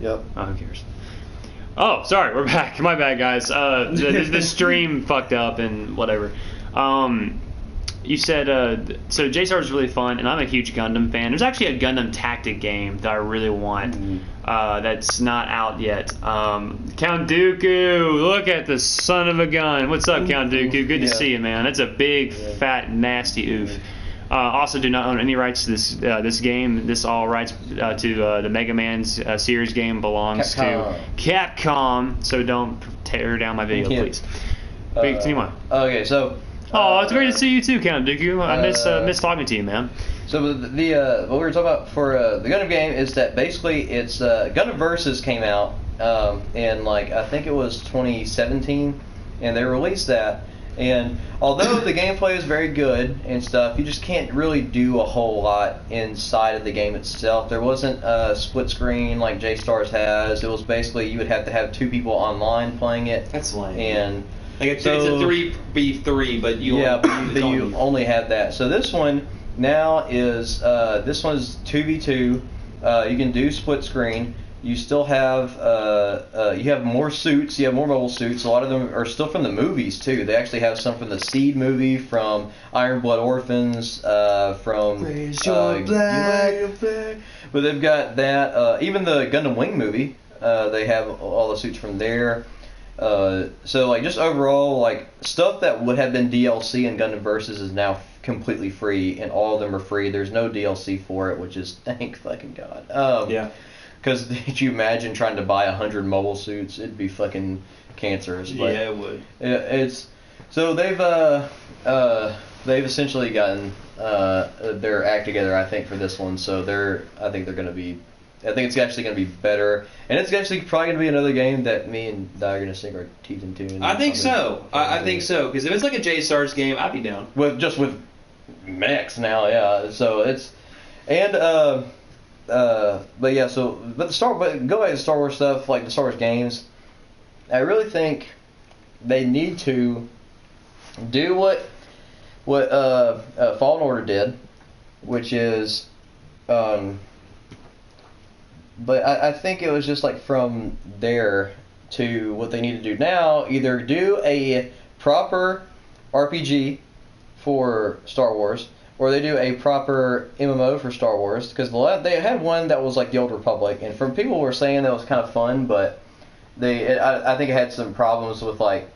Yep. Oh, who cares? Oh, sorry, we're back. My bad, guys. The stream fucked up and whatever. You said so. J-Star is really fun, and I'm a huge Gundam fan. There's actually a Gundam Tactic game that I really want. That's not out yet. Count Dooku, look at the son of a gun. What's up, Count Dooku? Good to see you, man. That's a big, fat, nasty oof. Also, do not own any rights to this game. This all rights to the Mega Man series game belongs to Capcom. So don't tear down my video, please. Continue. Okay, so. Oh, it's great to see you too, Count Dooku. I miss talking to you, man. So what we were talking about for the Gundam game is that basically it's Gundam Versus came out in like I think it was 2017, and they released that. And although the gameplay is very good and stuff, you just can't really do a whole lot inside of the game itself. There wasn't a split screen like J-Stars has. It was basically you would have to have two people online playing it. That's lame. And like it's a 3v3, but you only have that. So this one now is this one's 2v2. You can do split screen. You still have you have more suits. You have more mobile suits. A lot of them are still from the movies too. They actually have some from the Seed movie, from Iron Blood Orphans, from Black. But they've got that. Even the Gundam Wing movie, they have all the suits from there. So like just overall like stuff that would have been DLC in Gundam Versus is now completely free, and all of them are free. There's no DLC for it, which is thank fucking God. Yeah. Because could you imagine trying to buy 100 mobile suits? It'd be fucking cancerous. But yeah, it would. It's so they've essentially gotten their act together, I think, for this one. So I think it's actually going to be better, and it's actually probably going to be another game that me and Di are going to sink our teeth into. I think so. I think so, because if it's like a J-Stars game, I'd be down. With mechs now, yeah. So it's but yeah. So but go back to Star Wars stuff, like the Star Wars games. I really think they need to do what Fallen Order did, which is. But I think it was just like from there to what they need to do now. Either do a proper RPG for Star Wars, or they do a proper MMO for Star Wars. Because they had one that was like the Old Republic, and from people were saying that was kind of fun, but I think it had some problems with like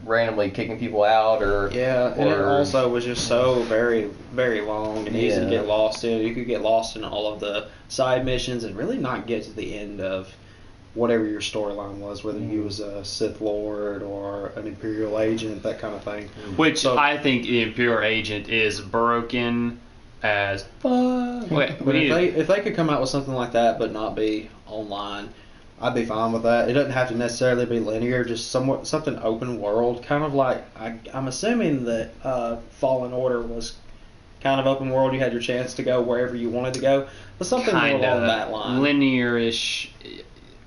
randomly kicking people out and it also was just so very, very long and easy to get lost in. You could get lost in all of the side missions and really not get to the end of whatever your storyline was, whether you was a Sith Lord or an Imperial agent, that kind of thing. Which I think the Imperial agent is broken as fuck. If they could come out with something like that but not be online, I'd be fine with that. It doesn't have to necessarily be linear, just something open world, kind of like I'm assuming that Fallen Order was kind of open world. You had your chance to go wherever you wanted to go, but something more along that line. Linear-ish.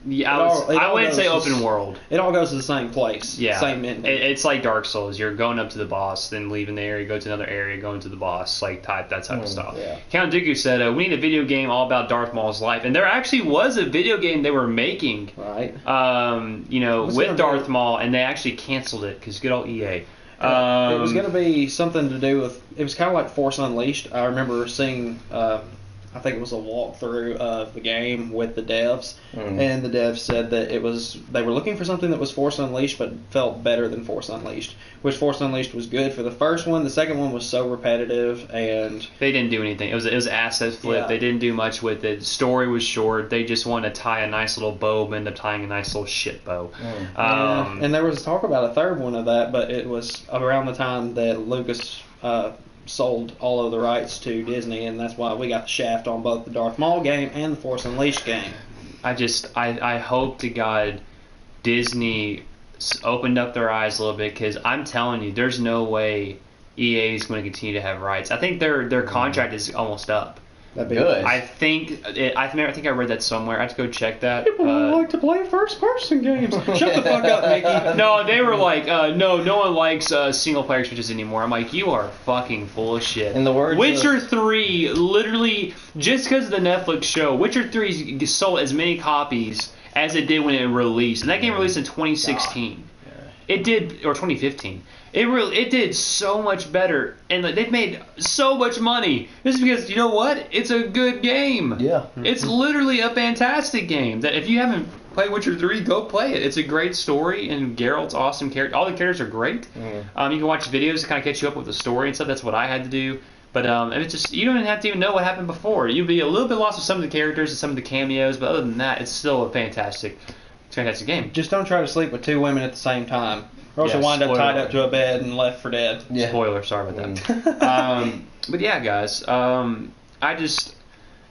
Yeah, I wouldn't say open world. It all goes to the same place. Yeah, same ending. It's like Dark Souls. You're going up to the boss, then leaving the area, go to another area, going to the boss, that type of stuff. Yeah. Count Dooku said, "We need a video game all about Darth Maul's life," and there actually was a video game they were making, right? With Darth Maul, and they actually canceled it because good old EA. It was going to be something to do with. It was kind of like Force Unleashed. I remember seeing. I think it was a walkthrough of the game with the devs, and the devs said that they were looking for something that was Force Unleashed but felt better than Force Unleashed, which Force Unleashed was good for the first one. The second one was so repetitive, and they didn't do anything. It was asset flip. Yeah. They didn't do much with it. The story was short. They just wanted to tie a nice little bow, but ended up tying a nice little shit bow. And there was talk about a third one of that, but it was around the time that Lucas sold all of the rights to Disney, and that's why we got the shaft on both the Darth Maul game and the Force Unleashed game. I hope to God Disney opened up their eyes a little bit, because I'm telling you, there's no way EA is going to continue to have rights. I think their contract is almost up. That'd be Good. I think I read that somewhere. I have to go check that. People don't like to play first-person games. Shut the fuck up, Mickey. No, they were like, no one likes single-player experiences anymore. I'm like, you are fucking full of shit. In the words Witcher of- 3, literally, just because of the Netflix show, Witcher 3 sold as many copies as it did when it released. And that game released in 2016. It did, or 2015. It did so much better, and like, they've made so much money. This is because, you know what? It's a good game. Yeah. It's literally a fantastic game. That if you haven't played Witcher 3, go play it. It's a great story, and Geralt's awesome character. All the characters are great. You can watch videos to kind of catch you up with the story and stuff. That's what I had to do. But it's just, you don't even have to even know what happened before. You'd be a little bit lost with some of the characters and some of the cameos, but other than that, it's still a fantastic game. Just don't try to sleep with 2 women at the same time. Or else Yeah, you'll wind up spoiler. tied up to a bed and left for dead. Yeah. Spoiler, sorry about that. But yeah, guys,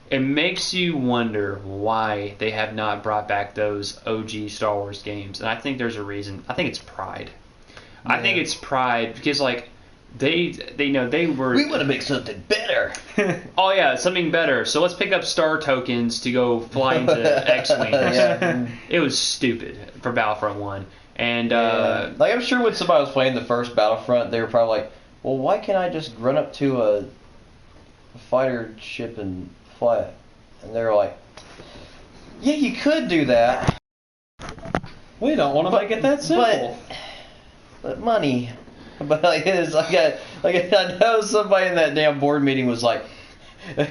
it makes you wonder why they have not brought back those OG Star Wars games, and I think there's a reason. I think it's pride. I think it's pride because like they know they were. We want to make something better. Oh yeah, something better. So let's pick up star tokens to go fly into X-wings. Yeah. It was stupid for Battlefront 1. And Like, I'm sure when somebody was playing the first Battlefront, they were probably like, well, why can't I just run up to a fighter ship and fly it? And they were like, yeah, you could do that. We don't want to make it that simple. But money. But like, it's like I know somebody in that damn board meeting was like,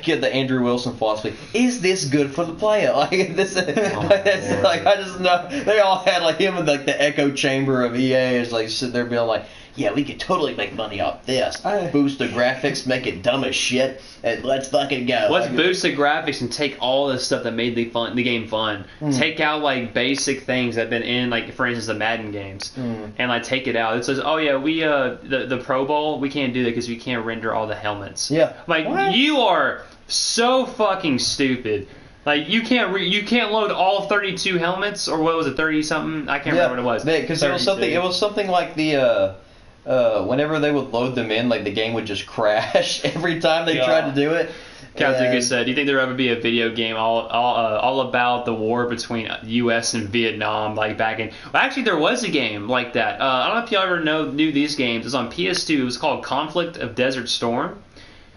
get the Andrew Wilson philosophy. Is this good for the player? Like this, like I just know they all had like him in like the echo chamber of EA is like sitting there being like, yeah, we could totally make money off this. Boost the graphics, make it dumb as shit, and let's fucking go. let's Like, boost the graphics and take all the stuff that made the game fun. Take out like basic things that have been in, like for instance the Madden games, and like take it out. It says, oh yeah, we the Pro Bowl, we can't do that because we can't render all the helmets. Yeah. Like What? you are so fucking stupid. Like you can't load all 32 helmets, or what was it, 30 something? I can't remember what it was. Because it was 32. something like the whenever they would load them in, like the game would just crash every time they tried to do it. Captain And- Goose said, "Do you think there will ever be a video game all about the war between U.S. and Vietnam, like back in?" Well, actually, there was a game like that. I don't know if y'all ever knew these games. It was on PS2. It was called Conflict of Desert Storm,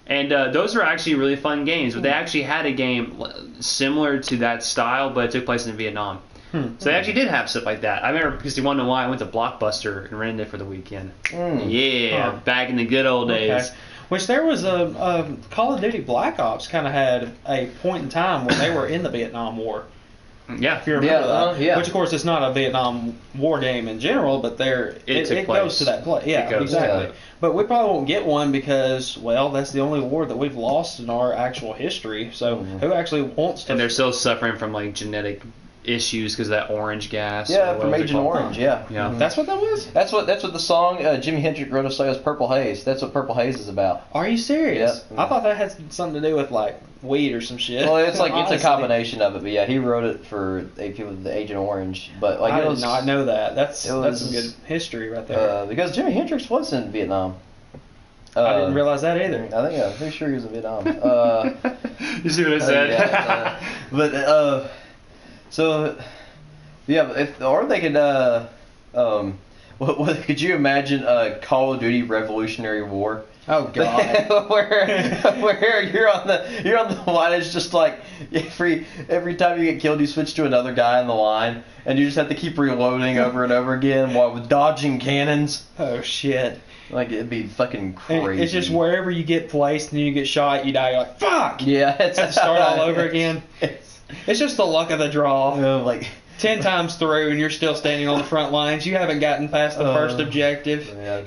and those were actually really fun games. But they actually had a game similar to that style, but it took place in Vietnam. So they actually did have stuff like that. I remember because you want to know why I went to Blockbuster and rented it for the weekend. Yeah, Huh. back in the good old days. Okay. Which there was a Call of Duty Black Ops kind of had a point in time where they were in the Vietnam War. Yeah. If you remember that. yeah. Which of course it's not a Vietnam War game in general, but it took goes place. to that place. Yeah, It goes, exactly. yeah. But we probably won't get one because, well, that's the only war that we've lost in our actual history. So who actually wants to? And they're still suffering from like genetic issues because of that orange gas. Yeah, or what from was it Agent called? Orange. Yeah. Yeah. Mhm. That's what that was? That's what the song Jimi Hendrix wrote us say was Purple Haze. That's what Purple Haze is about. Are you serious? Yeah. I thought that had something to do with like weed or some shit. Well, it's like Honestly. it's a combination of it, but yeah, he wrote it for people with the Agent Orange. But like I it was did not know that. That's was- some good history right there. because Jimi Hendrix was in Vietnam. I didn't realize that either. I'm pretty sure he was in Vietnam. You see what I said? Yeah, so yeah, or they could what could you imagine a Call of Duty Revolutionary War? Oh God. where you're on the line, it's just like every time you get killed you switch to another guy on the line and you just have to keep reloading over and over again while with dodging cannons. Oh shit. Like it'd be fucking And crazy. it's just wherever you get placed and you get shot, you die. You're like, fuck. Yeah, it's Have to start all over again. It's just the luck of the draw. like 10 times through and you're still standing on the front lines. You haven't gotten past the first objective. yeah.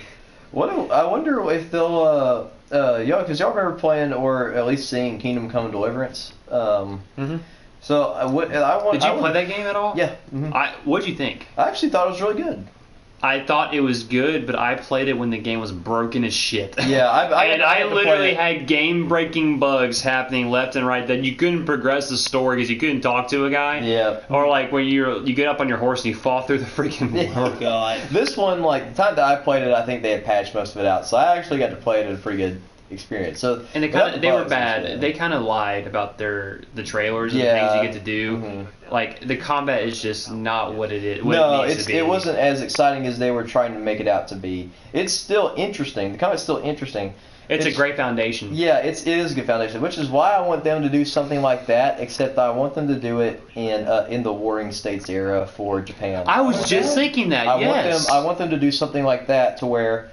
I wonder if they'll y'all, because y'all remember playing or at least seeing Kingdom Come Deliverance. Mm-hmm. So I want. Did you play that game at all? Yeah. Mhm. What'd you think? I actually thought it was really good. I thought it was good, but I played it when the game was broken as shit. Yeah, I had to play literally it. had game-breaking bugs happening left and right that you couldn't progress the story because you couldn't talk to a guy. Yeah. Or like when you get up on your horse and you fall through the freaking world. God. This one, like the time that I played it, I think they had patched most of it out, so I actually got to play it at a pretty good experience. So And they were bad. They kind of lied about the trailers and the things you get to do. Mm-hmm. Like the combat is just not what it is. It wasn't as exciting as they were trying to make it out to be. It's still interesting. The combat's still interesting. It's a great foundation. Yeah, it is a good foundation, which is why I want them to do something like that. Except I want them to do it in the Warring States era for Japan. I was just thinking that. I want them to do something like that to where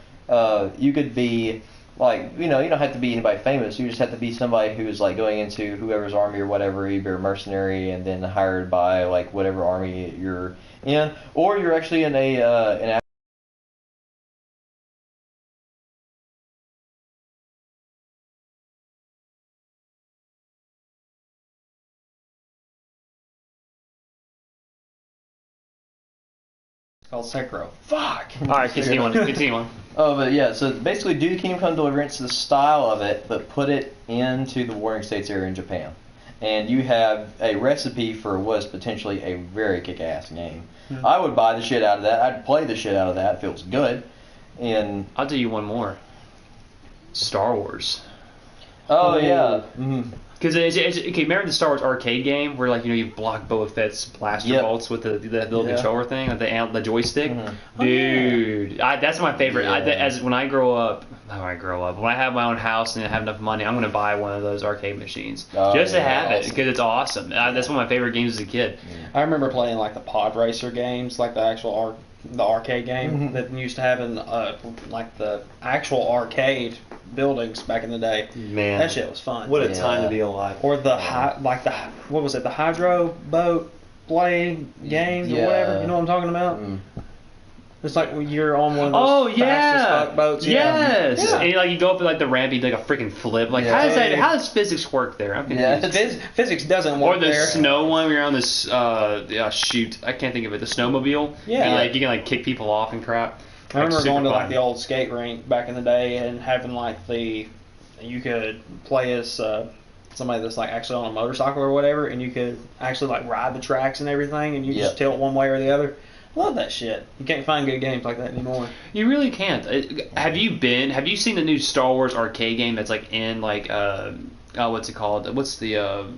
you could be like, you don't have to be anybody famous. You just have to be somebody who's like going into whoever's army or whatever. You're a mercenary and then hired by like whatever army you're in, or you're actually in an Called Sekiro. fuck. All right, continue on. Oh, but yeah, so basically do Kingdom Come Deliverance, the style of it, but put it into the Warring States area in Japan. And you have a recipe for what is potentially a very kick-ass game. Mm-hmm. I would buy the shit out of that. I'd play the shit out of that if it was good. And I'll do you one more. Star Wars. Oh, yeah. Mm-hmm. Because okay, remember the Star Wars arcade game where like you block Boba Fett's blaster bolts with the little controller thing, like the joystick, dude. That's my favorite. When I have my own house and I have enough money, I'm gonna buy one of those arcade machines just to have it because it's awesome. That's one of my favorite games as a kid. I remember playing like the Pod Racer games, like the actual arcade game that used to have in like the actual arcade buildings back in the day. Man, that shit was fun. What a time to be alive. Or the what was it, the hydro boat playing games or whatever. You know what I'm talking about? It's like when you're on one of those fast as fuck boats. Yes. Yeah. And you go up like the ramp, you do like a freaking flip. Like how does physics work there? I'm confused. Physics doesn't work there. Or the snow one where you're on this shoot, I can't think of it, the snowmobile. Yeah. And you can kick people off and crap. I remember going to the old skate rink back in the day and having you could play as somebody that's actually on a motorcycle or whatever, and you could actually ride the tracks and everything, and you just tilt one way or the other. Love that shit. You can't find good games like that anymore. You really can't. Have you seen the new Star Wars arcade game that's in what's it called? What's the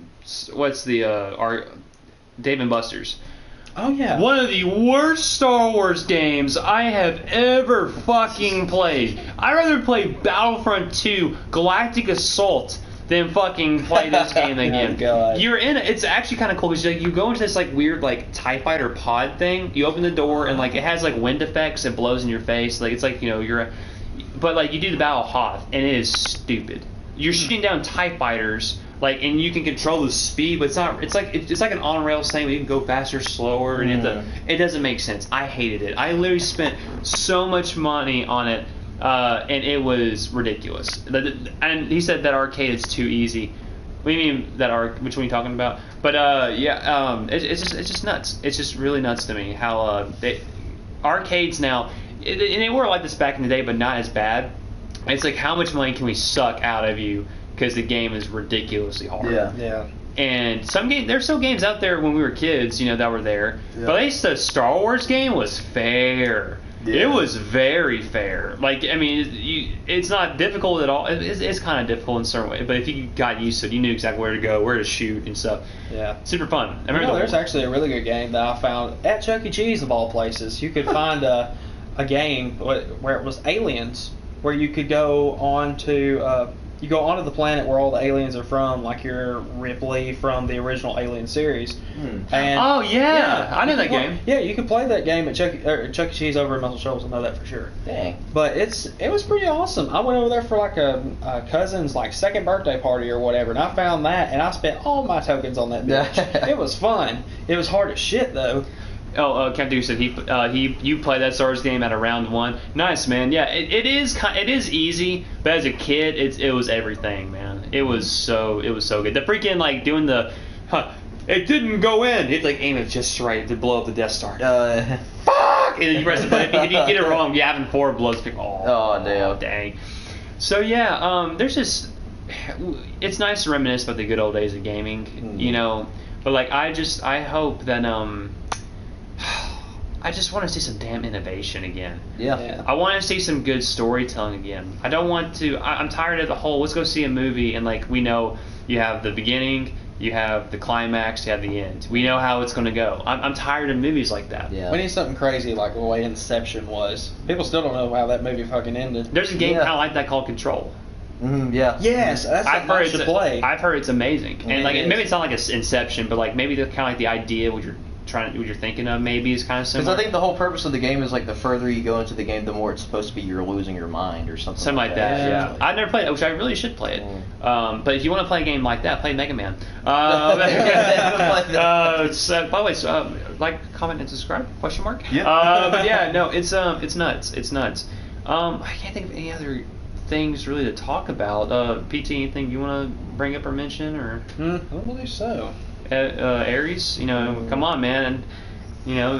Dave & Buster's? Oh yeah. One of the worst Star Wars games I have ever fucking played. I'd rather play Battlefront 2 Galactic Assault than fucking play this game again. You're in it. It's actually kind of cool because you go into this weird TIE fighter pod thing. You open the door and it has wind effects. It blows in your face. It's you're but you do the Battle of Hoth and it is stupid. You're shooting down TIE fighters and you can control the speed, but it's not. It's like an on rails thing. Where you can go faster, slower, and it doesn't make sense. I hated it. I literally spent so much money on it. And it was ridiculous. And he said that arcade is too easy. What do you mean which one are you talking about? But it's just nuts. It's just really nuts to me how arcades now, and they were like this back in the day, but not as bad. It's how much money can we suck out of you because the game is ridiculously hard. Yeah. And there's still games out there when we were kids, that were there. Yeah. But at least the Star Wars game was fair. Yeah. It was very fair. It's not difficult at all. It's kind of difficult in certain ways, but if you got used to it, you knew exactly where to go, where to shoot and stuff. Yeah. Super fun. There's actually a really good game that I found at Chuck E. Cheese of all places. You could find a game where it was aliens, where you could go on to you go onto the planet where all the aliens are from, like you're Ripley from the original Alien series. And I know that game. Yeah, you can play that game at Chuck E. Cheese over in Muscle Shoals. I know that for sure. Dang. But it was pretty awesome. I went over there for a cousin's second birthday party or whatever, and I found that, and I spent all my tokens on that bitch. It was fun. It was hard as shit though. Captain said you play that Star Wars game at round 1. Nice, man. Yeah, it is easy, but as a kid, it was everything, man. It was so good. The freaking doing the, it didn't go in. It's aim it just right to blow up the Death Star. Fuck! And then you press the button. If you get it wrong, Yavin 4 blows. Damn. Dang. So yeah, there's just, it's nice to reminisce about the good old days of gaming, But I hope that I just want to see some damn innovation again. Yeah. I want to see some good storytelling again. I don't want to. I'm tired of the whole. Let's go see a movie and like we know you have the beginning, you have the climax, you have the end. We know how it's going to go. I'm tired of movies like that. Yeah. We need something crazy like the way Inception was. People still don't know how that movie fucking ended. There's a game Yeah. kind of like that called Control. Yeah. Yes, that's I've heard to play. I've heard it's amazing, and It like is. maybe it's not like a Inception, but like maybe the kind of like the idea what you're thinking of maybe is kind of Because similar. I think the whole purpose of the game is like the further you go into the game, the more it's supposed to be you're losing your mind or something. Something like that, yeah. actually. I've never played it, which I really should play it. But if you want to play a game like that, play Mega Man. So, by the way, like, comment, and subscribe? Question mark. Yeah. But yeah, no, it's nuts. It's nuts. I can't think of any other things really to talk about. PT, anything you want to bring up or mention, or I don't believe so. Aries? You know, come on, man. We had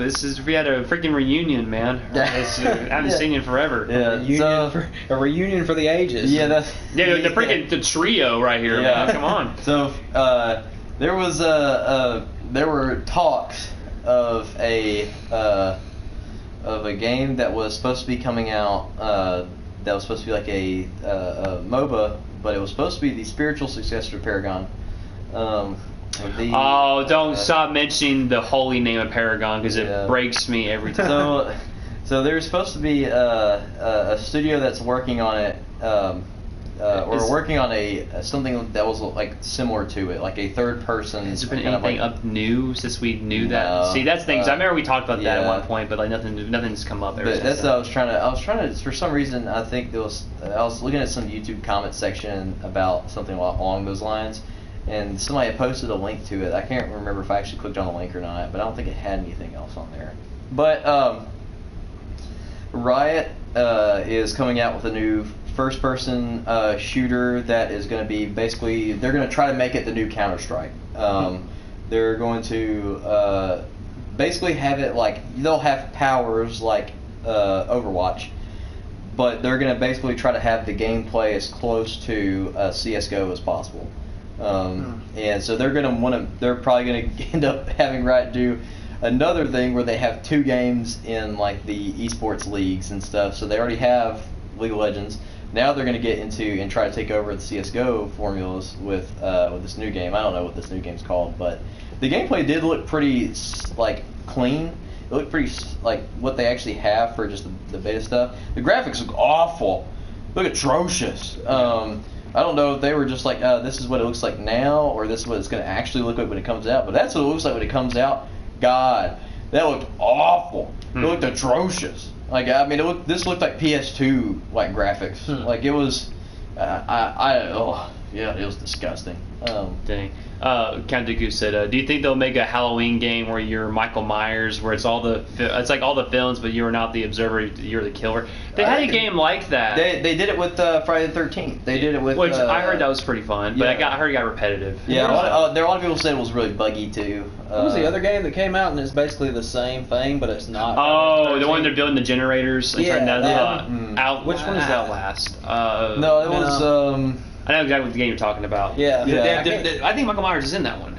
a freaking reunion, man. I haven't seen you in forever. Yeah. A reunion for the ages. Yeah, that's Yeah, the freaking the trio right here, man. Come on. So there were talks of a game that was supposed to be coming out. That was supposed to be like a MOBA, but it was supposed to be the spiritual successor to Paragon. Don't stop mentioning the holy name of Paragon because it breaks me every time. So there's supposed to be a studio that's working on it, or working on something that was like similar to it, like a third person. Has there been kind of anything like, up new since we knew that? No. See, that's things. I remember we talked about that at yeah. one point, but like nothing's come up. Ever But since that's then. what I was trying to. For some reason, I think I was looking at some YouTube comment section about something along those lines, and somebody had posted a link to it. I can't remember if I actually clicked on the link or not, but I don't think it had anything else on there. But Riot is coming out with a new first-person shooter that is going to be basically, they're going to try to make it the new Counter-Strike. They're going to basically have it like, they'll have powers like Overwatch, but they're going to basically try to have the gameplay as close to CSGO as possible. And so they're probably going to end up having Riot do another thing where they have two games in like the esports leagues and stuff. So they already have League of Legends. Now they're going to get into and try to take over the CS:GO formulas with this new game. I don't know what this new game's called, but the gameplay did look pretty like clean. It looked pretty like what they actually have for just the beta stuff. The graphics look awful. Look atrocious. I don't know if they were just like, this is what it looks like now, or this is what it's going to actually look like when it comes out. But that's what it looks like when it comes out. God, that looked awful. It looked atrocious. Like, I mean, this looked like PS2 like graphics. Like it was, it was disgusting. Dang. Count Dooku said, "Do you think they'll make a Halloween game where you're Michael Myers, where it's like all the films, but you're not the observer, you're the killer?" They had a game like that. They did it with Friday the 13th. They did it with which I heard that was pretty fun, but I heard it got repetitive. Yeah, a lot of people said it was really buggy too. What was the other game that came out and it's basically the same thing, but it's not? Oh, the one they're building the generators. And Yeah, Which one is Outlast? No, it was. I know exactly what the game you're talking about. Yeah. I think Michael Myers is in that one.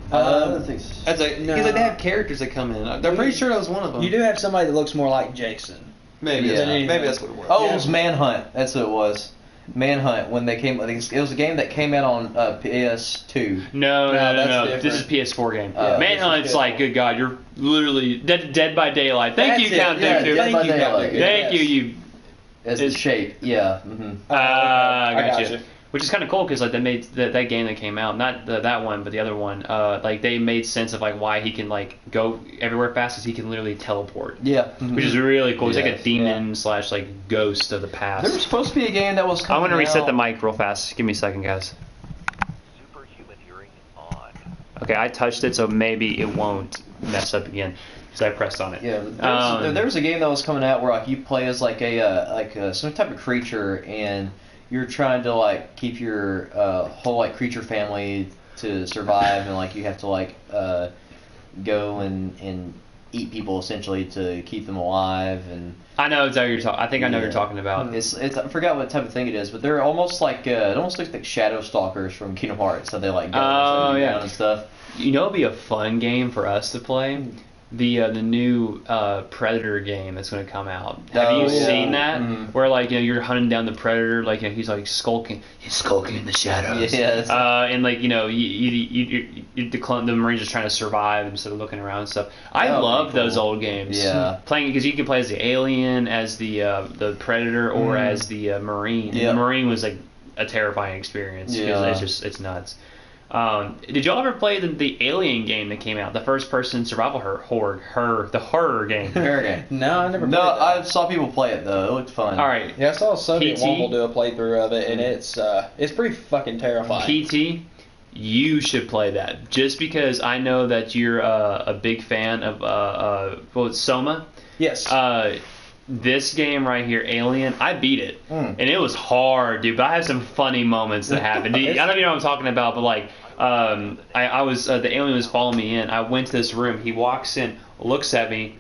That's like because they have characters that come in. I'm pretty sure that was one of them. You do have somebody that looks more like Jason. Maybe maybe that's what it was. Oh, it was Manhunt. That's what it was. Manhunt. When they came, it was a game that came out on PS2. No. that's This is PS4 game. Yeah, Manhunt's this is like, good God, you're literally dead by daylight. Thank you, Count Dooku. Dead by Daylight. Thank you, you. As the shape, yeah. Mm-hmm. I got gotcha. you. Which is kind of cool because like they made that game that came out, not that one, but the other one. Like they made sense of like why he can like go everywhere fast, because he can literally teleport. Yeah. Which is really cool. He's like a Yes, demon / like ghost of the past. There was supposed to be a game that was coming I'm gonna reset out. the mic real fast. Give me a second, guys. Superhuman hearing on. Okay, I touched it, so maybe it won't mess up again because I pressed on it. Yeah, there was a game that was coming out where like you play as like some type of creature, and you're trying to like keep your whole like creature family to survive, and like you have to like go and eat people essentially to keep them alive. And I know exactly what you're talking. I think I know what you're talking about. It's I forgot what type of thing it is, but they're almost like it almost looks like shadow stalkers from Kingdom Hearts. So they like go Oh, yeah. and stuff. You know, it'd be a fun game for us to play. the new Predator game that's going to come out. Have you seen that? Mm-hmm. Where like you're hunting down the Predator, like he's like skulking in the shadows. Yeah. And like the Marines are trying to survive instead of looking around and stuff. I love those old games. Yeah. Playing because you can play as the alien, as the Predator, or as the Marine. Yeah. The Marine was like a terrifying experience because it's nuts. Did y'all ever play the Alien game that came out? The first-person survival horror game. Horror game. No, I never played No, that. I saw people play it though. It looked fun. All right. Yeah, I saw Soviet PT? Womble do a playthrough of it, and it's pretty fucking terrifying. PT, you should play that just because I know that you're a big fan of Soma. Yes. This game right here, Alien, I beat it, and it was hard, dude. But I have some funny moments that happened. I don't even know what I'm talking about, but like, I was the alien was following me in. I went to this room. He walks in, looks at me,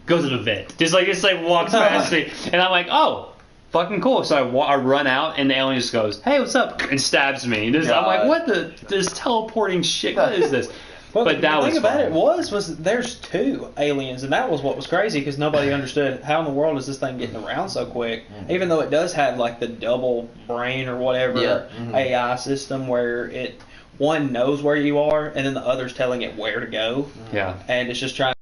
goes to the vent, just like walks past me, and I'm like, oh, fucking cool. So I run out, and the alien just goes, hey, what's up, and stabs me. And I'm like, what this teleporting shit? What is this? But the was thing about fun. it was there's two aliens, and that was what was crazy because nobody understood how in the world is this thing getting around so quick. Even though it does have like the double brain or whatever AI system where one knows where you are and then the other's telling it where to go. Yeah. And it's just trying.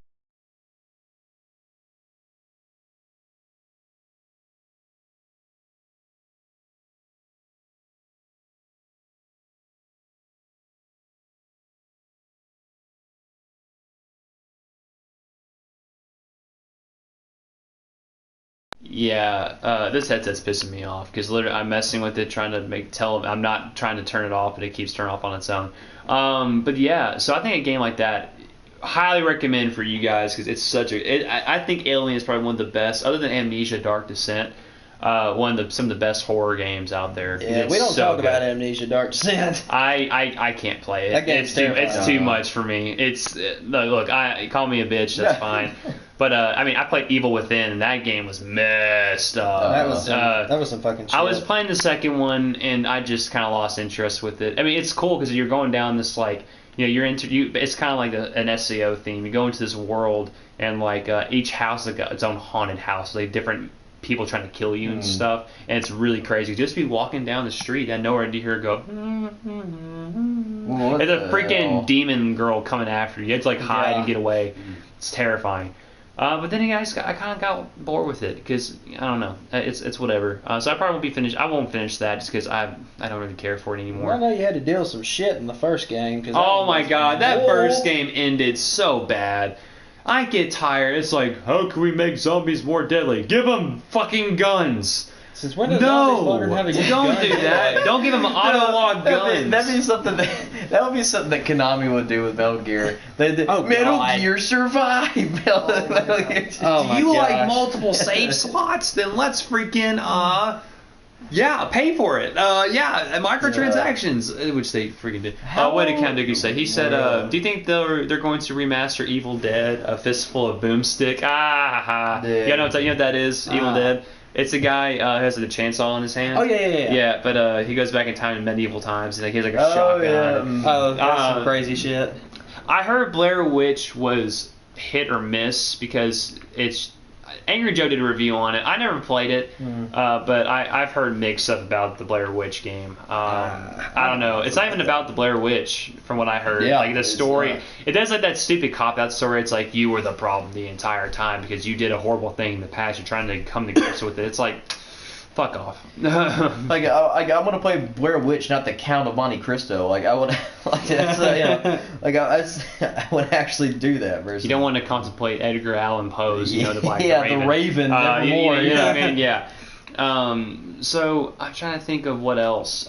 Yeah, this headset's pissing me off because literally I'm messing with it, trying to I'm not trying to turn it off, but it keeps turning off on its own. But yeah, so I think a game like that, highly recommend for you guys because it's I think Alien is probably one of the best, other than Amnesia: Dark Descent. Some of the best horror games out there. Yeah, we don't talk about Amnesia: Dark Descent. I can't play it. That game's it's too much for me. It's look, call me a bitch. That's fine. But I played Evil Within, and that game was messed up. That was some fucking shit. I was playing the second one, and I just kind of lost interest with it. I mean, it's cool because you're going down this like it's kind of like an SEO theme. You go into this world, and like each house has got its own haunted house. Like different people trying to kill you and stuff, and it's really crazy. Just be walking down the street and nowhere to hear go. It's a freaking demon girl coming after you. You have to like hide and get away. It's terrifying. But then I kind of got bored with it because I don't know. It's whatever. So I probably won't be finished. I won't finish that just because I don't really care for it anymore. Well, I know you had to deal with some shit in the first game. Oh my god, that first game ended so bad. I get tired. It's like, how can we make zombies more deadly? Give them fucking guns. Since when does zombies learn how to get don't guns? do that. Don't give them auto-lock guns. That'd be something that would be something that Konami would do with Metal Gear. Metal Gear Survive. Metal Gear. Do you like multiple save slots? Then let's freaking pay for it. Microtransactions, which they freaking did. What did Count Dookie say? He said, do you think they're going to remaster Evil Dead, A Fistful of Boomstick? You know what that is? Evil Dead. It's a guy who has a chainsaw in his hand. Oh, yeah. Yeah, but he goes back in time in medieval times. And he has like a shotgun. Oh, that's some crazy shit. I heard Blair Witch was hit or miss because Angry Joe did a review on it. I never played it, but I've heard mixed stuff about the Blair Witch game. I don't know. It's not even about the Blair Witch, from what I heard. Yeah, like the story, it does like that stupid cop-out story. It's like you were the problem the entire time because you did a horrible thing in the past. You're trying to come to grips with it. It's like, fuck off. Like I want to play Blair Witch, not the Count of Monte Cristo. Like I would, I would actually do that. Versus you don't want to contemplate Edgar Allan Poe's, the Black Raven. The Raven, nevermore. You know what I mean? Yeah. So I'm trying to think of what else.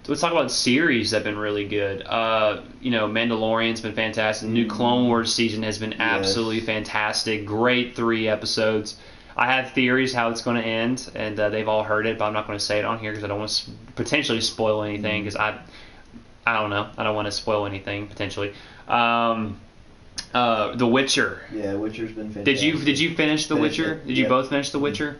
Let's talk about series that have been really good. Mandalorian's been fantastic. The new Clone Wars season has been absolutely fantastic. Great 3 episodes. I have theories how it's going to end, and they've all heard it, but I'm not going to say it on here because I don't want to potentially spoil anything because I don't know. I don't want to spoil anything potentially. The Witcher. Yeah, Witcher's been fantastic. Did you finish The Witcher? Did you both finish The Witcher?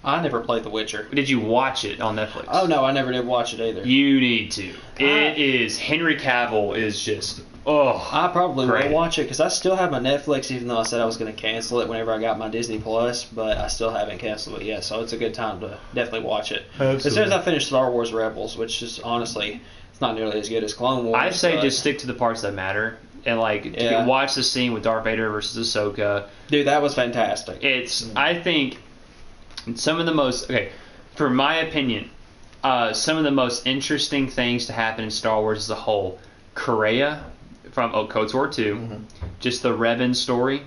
I never played The Witcher. Did you watch it on Netflix? Oh no, I never did watch it either. You need to. It is Henry Cavill is just Oh, I probably great. will watch it because I still have my Netflix, even though I said I was going to cancel it whenever I got my Disney Plus, but I still haven't canceled it yet, so it's a good time to definitely watch it. As soon as I finish Star Wars Rebels, which is honestly, it's not nearly as good as Clone Wars. I say but- just stick to the parts that matter. And Yeah. watch the scene with Darth Vader versus Ahsoka. Dude, that was fantastic. I think, some of the most, for my opinion, some of the most interesting things to happen in Star Wars as a whole. Korea from Codes War 2, just the Revan story,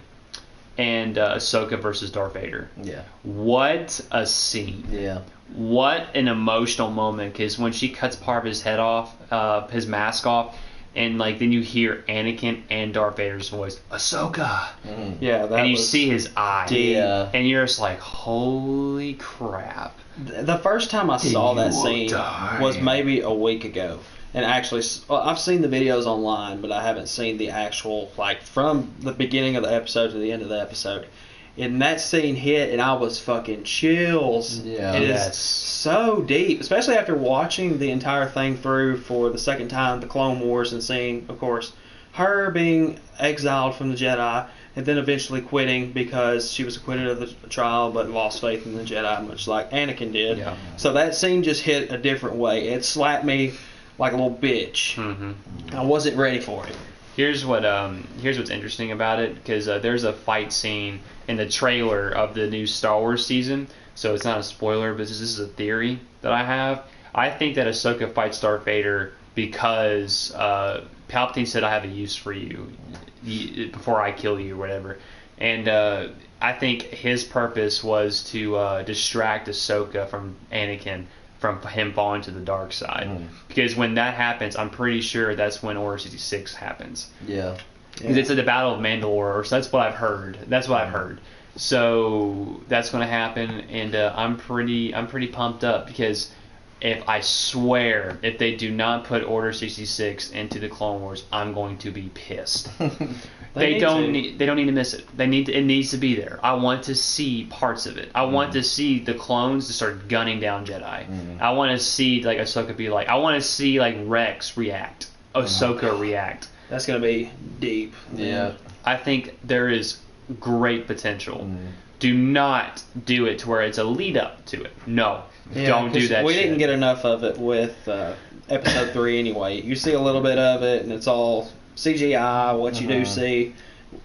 and Ahsoka versus Darth Vader. Yeah. What a scene. Yeah. What an emotional moment, because when she cuts part of his head off, his mask off, and then you hear Anakin and Darth Vader's voice, Ahsoka, Yeah, that and you was see his eye, Yeah. and you're just like, holy crap. The first time I saw that scene was maybe a week ago. And actually, I've seen the videos online, but I haven't seen the actual, from the beginning of the episode to the end of the episode. And that scene hit, and I was fucking chills. Yeah. It Yes. is so deep, especially after watching the entire thing through for the second time, the Clone Wars, and seeing, of course, her being exiled from the Jedi, and then eventually quitting because she was acquitted of the trial but lost faith in the Jedi, much like Anakin did. Yeah. So that scene just hit a different way. It slapped me like a little bitch. I wasn't ready for it. Here's what's interesting about it, because there's a fight scene in the trailer of the new Star Wars season, so it's not a spoiler, but this is a theory that I have. I think that Ahsoka fights Darth Vader because Palpatine said, I have a use for you before I kill you, or whatever. And I think his purpose was to distract Ahsoka from Anakin, from him falling to the dark side. Because when that happens, I'm pretty sure that's when Order 66 happens. Yeah. Because it's at the Battle of Mandalore, so that's what I've heard. So that's going to happen, and I'm pretty pumped up, because if they do not put Order 66 into the Clone Wars, I'm going to be pissed. They don't need to miss it. It needs to be there. I want to see parts of it. I want to see the clones to start gunning down Jedi. I want to see Ahsoka be I want to see Rex react, Ahsoka react. That's going to be deep. Yeah. I think there is great potential. Do not do it to where it's a lead up to it. No, don't do that. We shit. didn't get enough of it with episode 3 anyway. You see a little bit of it, and it's all CGI. What you do see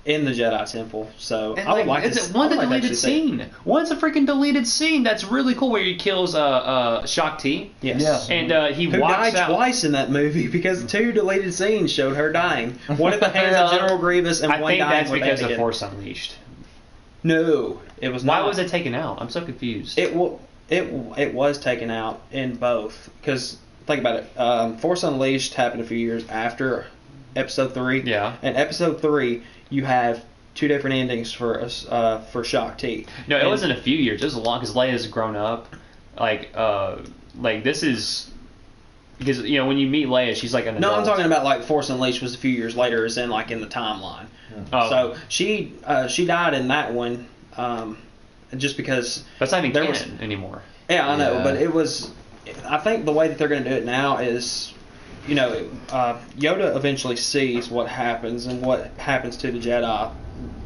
in the Jedi Temple. So And I would like to. it's one deleted scene. One's a freaking deleted scene that's really cool, where he kills Shaak Ti. Yes. Yeah. And he Who walks died out. twice in that movie because 2 deleted scenes showed her dying. One at the hands of General Grievous and I one think dying that's with because Anakin. of Force Unleashed. No, it was Why not. was it taken out? I'm so confused. It was taken out in both, because think about it. Force Unleashed happened a few years after Episode 3. Yeah. And Episode 3, you have 2 different endings for Shaak Ti. No, it And- wasn't a few years. It was a long, because Leia's grown up. This is because when you meet Leia, she's like an No, adult. I'm talking about Force Unleashed was a few years later, as in in the timeline. Oh. So she died in that one, just because. That's not even there canon was- anymore. Yeah, I know, Yeah. but it was. I think the way that they're going to do it now is, Yoda eventually sees what happens and what happens to the Jedi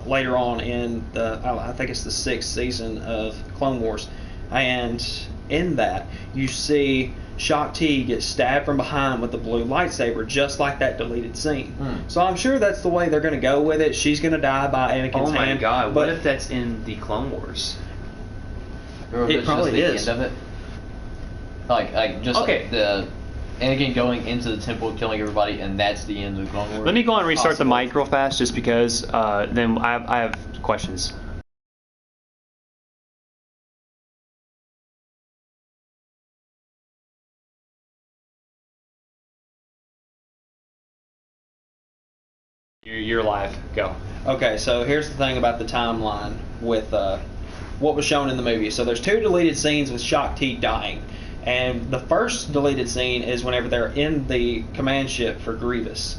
later on in I think it's the 6th season of Clone Wars, and in that you see Shaak Ti get stabbed from behind with the blue lightsaber, just like that deleted scene. So I'm sure that's the way they're going to go with it. She's going to die by Anakin's Oh my hand. god! But What if that's in the Clone Wars? Or if It it's probably just the is. end of it. Okay. The Anakin going into the temple, killing everybody, and that's the end of the Clone Wars. Let me go and restart Possible. the mic real fast, just because. Then I have questions. You're live. Go. Okay, so here's the thing about the timeline with what was shown in the movie. So there's 2 deleted scenes with Shaak Ti dying. And the first deleted scene is whenever they're in the command ship for Grievous.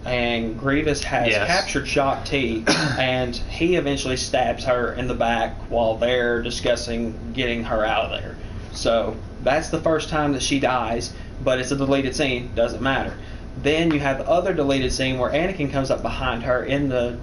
And Grievous has Yes. captured Shaak Ti, and he eventually stabs her in the back while they're discussing getting her out of there. So that's the first time that she dies, but it's a deleted scene, doesn't matter. Then you have the other deleted scene where Anakin comes up behind her in the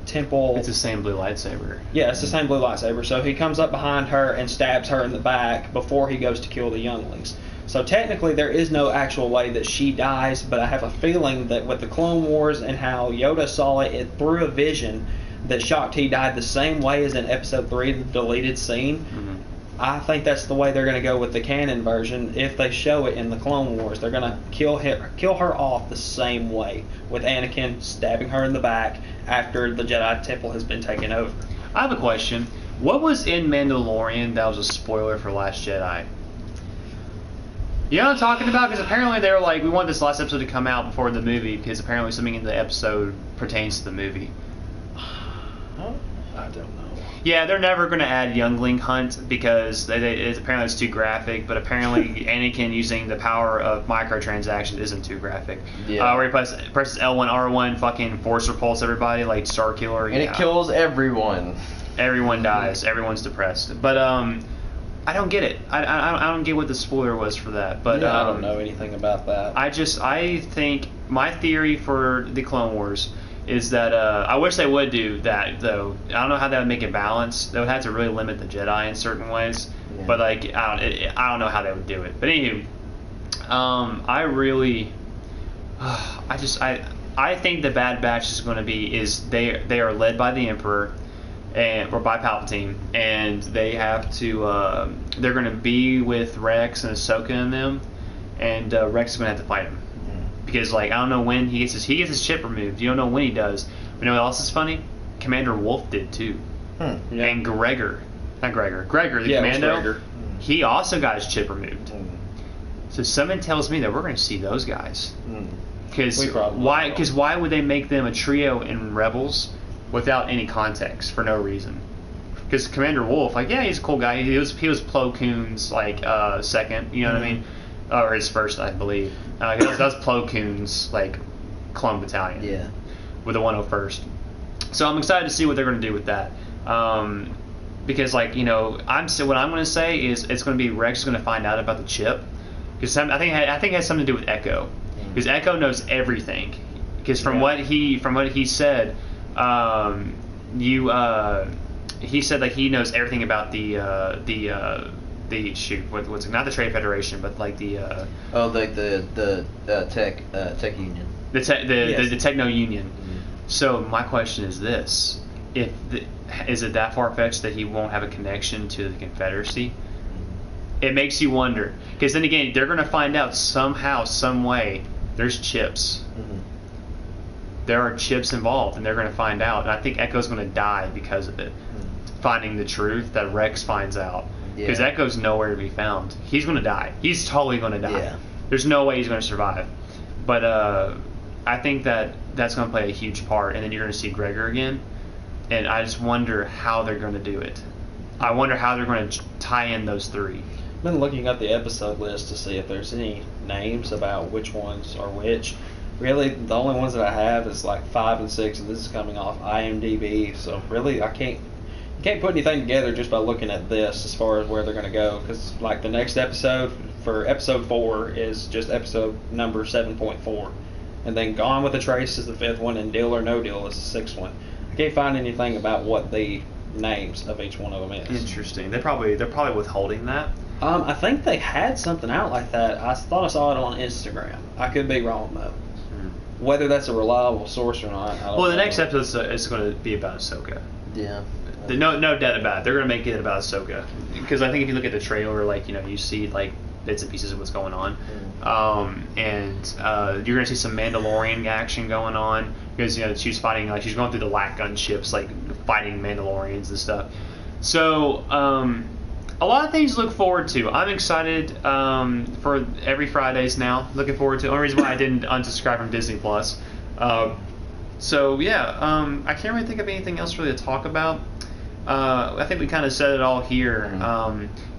temple. It's the same blue lightsaber. Yeah, it's the same blue lightsaber. So he comes up behind her and stabs her in the back before he goes to kill the younglings. So technically there is no actual way that she dies, but I have a feeling that with the Clone Wars and how Yoda saw it through a vision, that Shaak Ti died the same way as in Episode 3, the deleted scene. Mm-hmm. I think that's the way they're going to go with the canon version. If they show it in the Clone Wars, they're going to kill her off the same way, with Anakin stabbing her in the back after the Jedi Temple has been taken over. I have a question. What was in Mandalorian that was a spoiler for Last Jedi? You know what I'm talking about? Because apparently they were like, we want this last episode to come out before the movie, because apparently something in the episode pertains to the movie. I don't know. Yeah, they're never going to add Youngling Hunt because apparently it's too graphic, but apparently Anakin using the power of microtransactions isn't too graphic. Yeah. Where he presses L1, R1, fucking force repulse everybody like Starkiller. And it kills everyone. Everyone dies. Everyone's depressed. But I don't get it. I don't get what the spoiler was for that. But I don't know anything about that. I think my theory for the Clone Wars is that I wish they would do that though. I don't know how that would make it balanced. They would have to really limit the Jedi in certain ways. Yeah. But like I don't know how they would do it. But anywho, I think the Bad Batch is going to be they are led by the Emperor or by Palpatine, and they have to they're going to be with Rex and Ahsoka and them, and Rex is going to have to fight him. Because like I don't know when he gets his chip removed. You don't know when he does. But you know what else is funny? Commander Wolf did too. Yeah. And Gregor the Commando, Gregor. He also got his chip removed. So something tells me that we're going to see those guys. Because why would they make them a trio in Rebels without any context for no reason? Because Commander Wolf, like he's a cool guy. He was Plo Koon's like second. You know what I mean? Or his first, I believe. That was Plo Koon's like clone battalion. Yeah. With the 101st. So I'm excited to see what they're going to do with that. Because like what I'm going to say is it's going to be Rex is going to find out about the chip. Because I think it has something to do with Echo. Because Echo knows everything. Because from what he said, he said that he knows everything about the what's it, not the Trade Federation, but like the tech union, the Techno Union. So my question is this: is it that far fetched that he won't have a connection to the Confederacy? It makes you wonder, because then again, they're going to find out somehow, some way. There's chips. There are chips involved, and they're going to find out. And I think Echo's going to die because of it, finding the truth that Rex finds out. Because Echo's nowhere to be found. He's going to die. He's totally going to die. Yeah. There's no way he's going to survive. But I think that's going to play a huge part. And then you're going to see Gregor again. And I just wonder how they're going to do it. I wonder how they're going to tie in those three. I've been looking up the episode list to see if there's any names about which ones are which. Really, the only ones that I have is like 5 and 6, and this is coming off IMDb. So really, you can't put anything together just by looking at this as far as where they're going to go, because like the next episode for episode 4 is just episode number 7.4, and then Gone with a Trace is the 5th one, and Deal or No Deal is the 6th one. I can't find anything about what the names of each one of them is. Interesting. They're probably withholding that. I think they had something out like that. I thought I saw it on Instagram. I could be wrong though. Whether that's a reliable source or not, I don't know. The next episode is going to be about Ahsoka. Yeah. No doubt about it. They're going to make it about Ahsoka. Because I think if you look at the trailer, you see like bits and pieces of what's going on. And you're going to see some Mandalorian action going on. Because she's fighting, she's going through the LAC gun ships, fighting Mandalorians and stuff. So a lot of things to look forward to. I'm excited for every Fridays now. Looking forward to. The only reason why I didn't unsubscribe from Disney Plus. So yeah, I can't really think of anything else really to talk about. I think we kind of said it all here.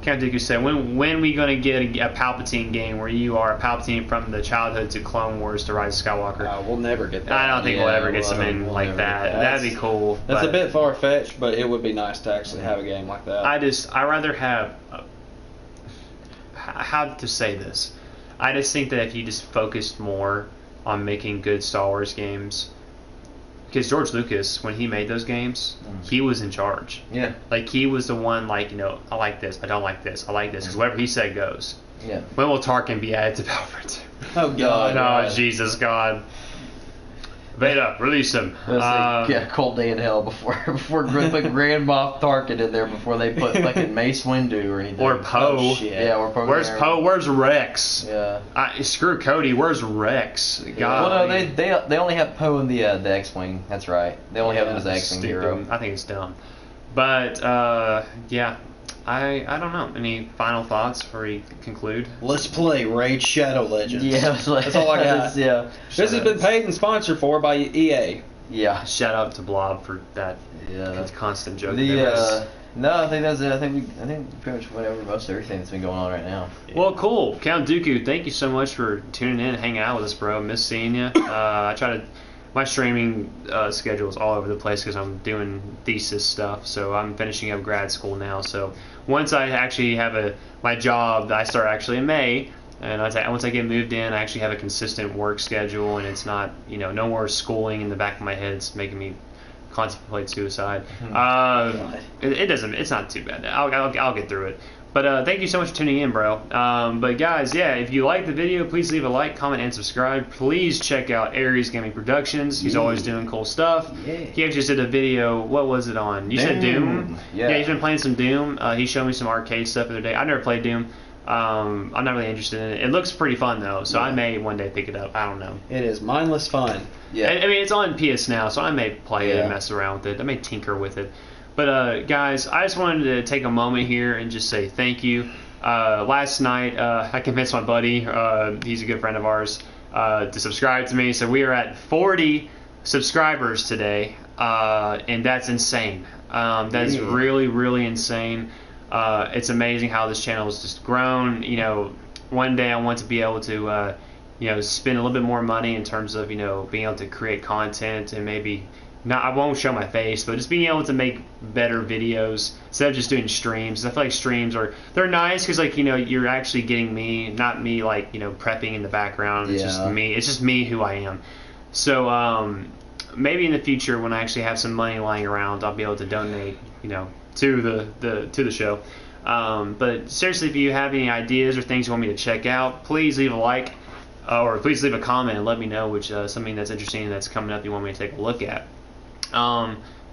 Count Dooku said, when we going to get a Palpatine game where you are a Palpatine from the childhood to Clone Wars to Rise of Skywalker? We'll never get that. I don't think we'll ever get something like that. That'd be cool. That's a bit far fetched, but it would be nice to actually have a game like that. I rather have. How to say this? I just think that if you just focused more on making good Star Wars games. Because George Lucas, when he made those games, he was in charge. Yeah. Like, he was the one, like, you know, I like this, I don't like this, I like this, because whatever he said goes. Yeah. When will Tarkin be added to Battlefront? Oh God. No, Jesus God. Vader, release him. Cold day in hell before put Grand Moff Tarkin in there before they put fucking Mace Windu or anything. Or Poe. Oh, shit. Yeah, or Poe. Where's Poe? Where's Rex? Yeah. Screw Cody. Where's Rex? God. Well, no, they only have Poe in the X-wing. That's right. They only have him as the X-wing hero. I think it's dumb. But yeah, I don't know. Any final thoughts before we conclude? Let's play Raid Shadow Legends. Yeah, that's all I got. Yeah. This has been paid and sponsored for by EA. Yeah. Shout out to Blob for that. Yeah. Constant joke. No, I think that's it. I think pretty much went over most everything that's been going on right now. Well, cool. Count Dooku, thank you so much for tuning in and hanging out with us, bro. Miss seeing you. I try to. My streaming schedule is all over the place because I'm doing thesis stuff. So I'm finishing up grad school now. So once I actually have my job, I start actually in May. And once I get moved in, I actually have a consistent work schedule, and it's not, no more schooling in the back of my head. It's making me contemplate suicide. It's not too bad. I'll get through it. But thank you so much for tuning in, bro. But guys, yeah, if you like the video, please leave a like, comment, and subscribe. Please check out Aries Gaming Productions. He's always doing cool stuff. Yeah. He actually just did a video. What was it on? You said Doom? Yeah. He's been playing some Doom. He showed me some arcade stuff the other day. I never played Doom. I'm not really interested in it. It looks pretty fun though, so I may one day pick it up. I don't know. It is mindless fun. Yeah. I mean, it's on PS Now, so I may play it and mess around with it. I may tinker with it. But guys, I just wanted to take a moment here and just say thank you. Last night, I convinced my buddy, he's a good friend of ours, to subscribe to me. So we are at 40 subscribers today, and that's insane. That's really, really insane. It's amazing how this channel has just grown. One day I want to be able to, spend a little bit more money in terms of, being able to create content and maybe. I won't show my face, but just being able to make better videos instead of just doing streams. I feel like streams they're nice because you're actually getting me, not me prepping in the background. It's just me. It's just me who I am. So maybe in the future when I actually have some money lying around, I'll be able to donate to the show. But seriously, if you have any ideas or things you want me to check out, please leave a like or please leave a comment and let me know which something that's interesting that's coming up you want me to take a look at.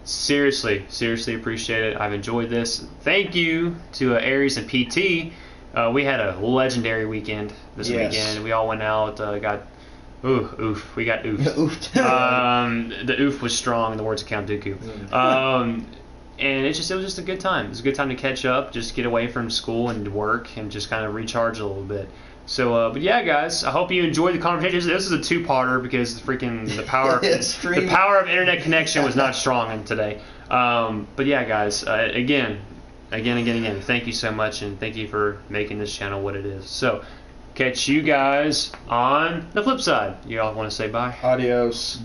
Seriously appreciate it. I've enjoyed this. Thank you to Aries and PT. We had a legendary weekend this weekend. We all went out, we got oof. The oof was strong in the words of Count Dooku. And it was just a good time. It was a good time to catch up, just get away from school and work and just kind of recharge a little bit. So, but yeah, guys, I hope you enjoyed the conversation. This is a two-parter because the power of internet connection was not strong today. But yeah, guys, again, thank you so much, and thank you for making this channel what it is. So, catch you guys on the flip side. You all want to say bye? Adios.